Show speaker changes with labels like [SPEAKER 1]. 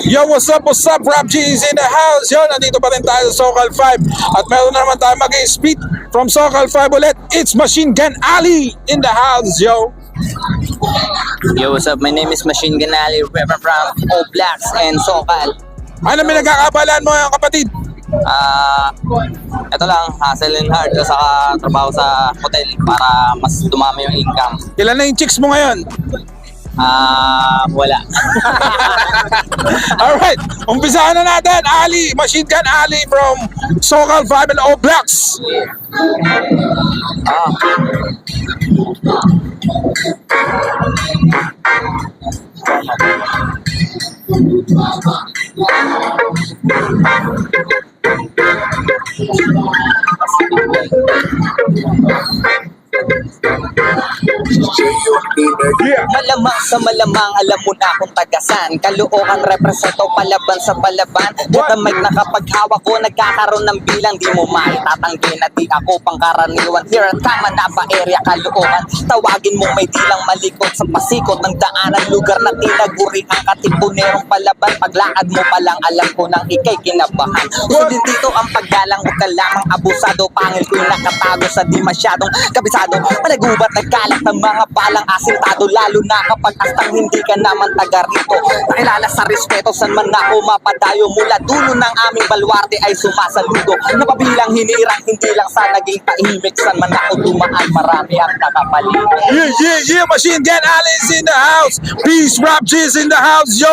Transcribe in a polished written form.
[SPEAKER 1] Yo, what's up, Rap G is in the house. Yo, nandito pa rin tayo sa Sokal 5. At meron na naman tayo mag-speed from Sokal 5 ulit. It's Machine Gun Ali in the house, yo.
[SPEAKER 2] Yo, what's up? My name is Machine Gun Ali, repping from O-Blacks and Sokal.
[SPEAKER 1] Ano pinagkakabalaan mo yung kapatid?
[SPEAKER 2] Ito lang, hustle and hard sa trabaho sa hotel para mas dumami yung income.
[SPEAKER 1] Kailan na yung chicks mo ngayon?
[SPEAKER 2] Wala.
[SPEAKER 1] Alright, umpisahan na natin. Ali, Machine Gun Ali from Sokal 5 and O-Blacks.
[SPEAKER 2] Malamang sa malamang, alam mo na kung tagasan. Kalookan represento palaban sa palaban. At ang mic na kapag hawak ko, nagkakaroon ng bilang. Di mo maitatanggi na di ako pangkaraniwan. Here at Kamanaba area, Caloocan. Tawagin mo may dilang malikot sa pasikot ng daanan. Lugar na tinaguri ang katipunerong palaban. Paglakad mo pa lang, alam ko nang ikay kinabahan. Gusto din dito ang paggalang, huwag ka lamang abusado. Pangil ko'y nakatago sa di masyadong kabisado. Palagubat nagkalat ng mga balang asintado. Lalo na kapag astang hindi ka naman taga rito. Nakilala sa respeto, san man ako mapadayo. Mula dulo ng aming baluarte ay sumasaludo. Napabilang hinirang, hindi lang sa naging tahimik. San man ako dumaan, marami ang nakapalitan.
[SPEAKER 1] Yeah, Machine Gun Ali is in the house. Peace, Rap G is in the house, yo.